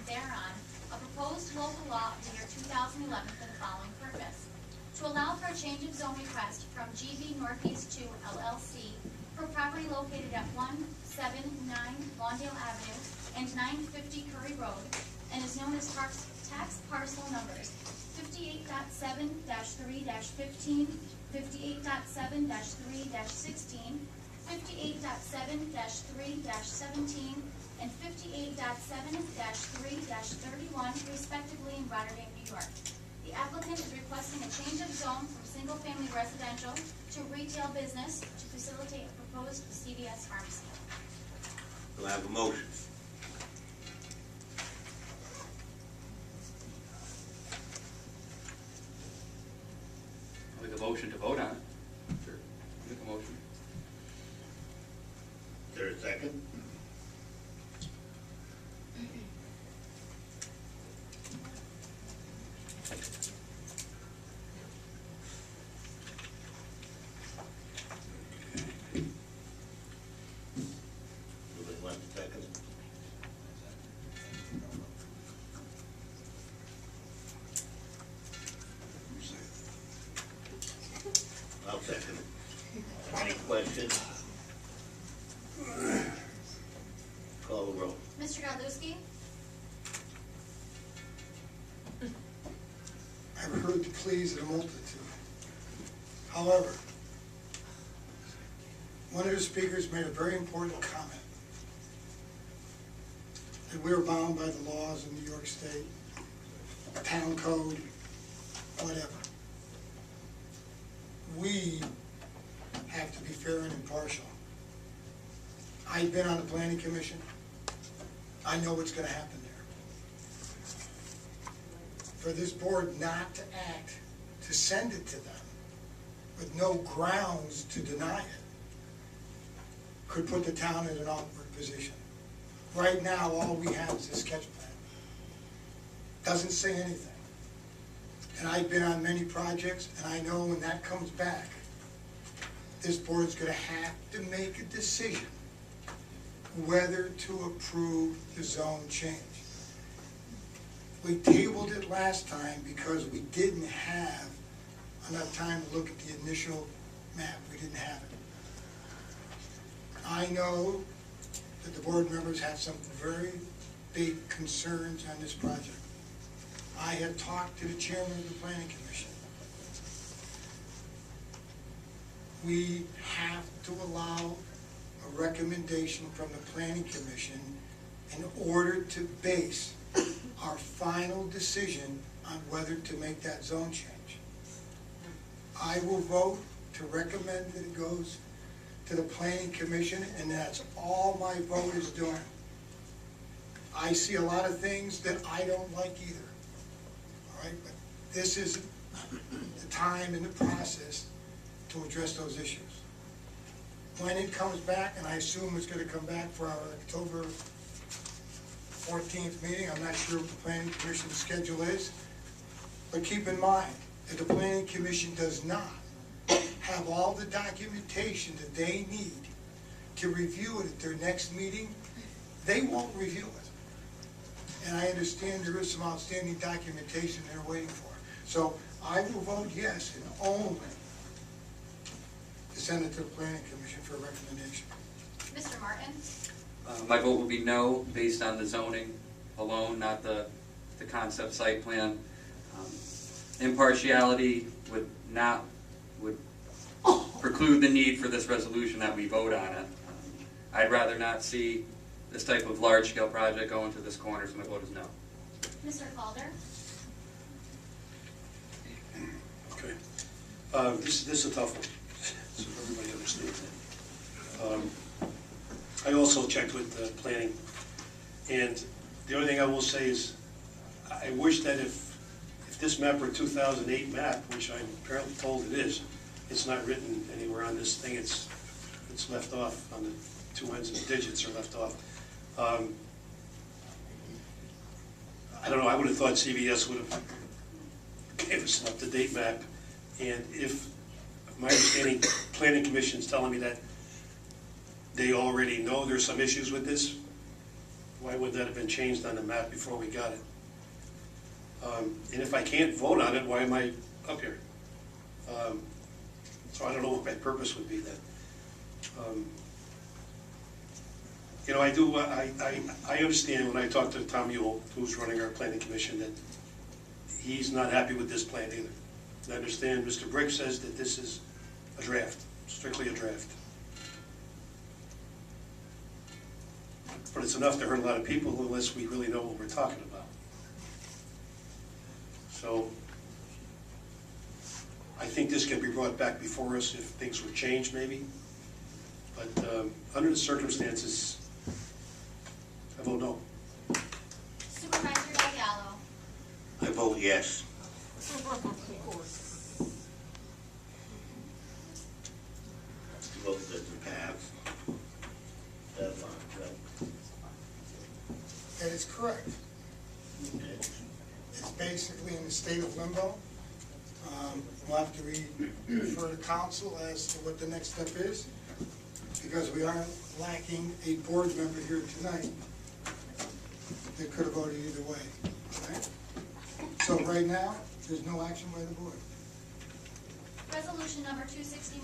thereon a proposed local law of the year 2011 for the following purpose: to allow for a change of zone request from GB Northeast 2 LLC for property located at 179 Lawndale Avenue and 950 Curry Road, and is known as tax parcel numbers 58.7-3-15, 58.7-3-16, 58.7-3-17, and 58.7-3-31, respectively, in Rotterdam, New York. The applicant is requesting a change of zone from single-family residential to retail business to facilitate a proposed CVS pharmacy. Do I have a motion? I'll make a motion to vote on it. Sure. Make a motion. Is there a second? Nobody wants a second? I'll second it. Any questions? Call the roll. Mr. Godlewski? I've heard the pleas of the multitude. However, one of the speakers made a very important comment, that we're bound by the laws of New York State, town code, whatever. We have to be fair and impartial. I've been on the planning commission. I know what's going to happen there. For this board not to act, to send it to them with no grounds to deny it, could put the town in an awkward position. Right now, all we have is a sketch plan. Doesn't say anything. And I've been on many projects, and I know when that comes back, this board's going to have to make a decision whether to approve the zone change. We tabled it last time because we didn't have enough time to look at the initial map. We didn't have it. I know that the board members have some very big concerns on this project. I have talked to the chairman of the planning commission. We have to allow a recommendation from the planning commission in order to base our final decision on whether to make that zone change. I will vote to recommend that it goes to the planning commission, and that's all my vote is doing. I see a lot of things that I don't like either, all right? But this isn't the time in the process to address those issues. When it comes back, and I assume it's going to come back for our October 14th meeting, I'm not sure what the planning commission's schedule is, but keep in mind that the planning commission does not have all the documentation that they need to review it at their next meeting. They won't review it. And I understand there is some outstanding documentation they're waiting for. So I will vote yes and only to send it to the planning commission for a recommendation. Mr. Martin? My vote will be no, based on the zoning alone, not the concept site plan. Impartiality would preclude the need for this resolution that we vote on it. I'd rather not see this type of large-scale project go into this corner, so my vote is no. Mr. Calder? Okay. This is a tough one, so everybody understands that. I also checked with the planning, and the only thing I will say is I wish that if this map were a 2008 map, which I'm apparently told it is, it's not written anywhere on this thing. It's left off on the two ends of the digits are left off. I don't know. I would have thought CVS would have gave us an up-to-date map. And if my understanding, Planning Commission is telling me that they already know there's some issues with this, why would that have been changed on the map before we got it? And if I can't vote on it, why am I up here? So I don't know what my purpose would be then. You know, I understand when I talk to Tom Yule, who's running our planning commission, that he's not happy with this plan either. I understand Mr. Brick says that this is a draft, strictly a draft. But it's enough to hurt a lot of people unless we really know what we're talking about. So I think this can be brought back before us if things were changed maybe. But under the circumstances, I vote no. Supervisor Gallo. I vote yes. Vote that it pass. That's fine, right? That is correct. Okay. It's basically in the state of limbo. We'll have to refer to council as to what the next step is, because we are lacking a board member here tonight that could have voted either way, all right? So right now, there's no action by the board. Resolution number 261.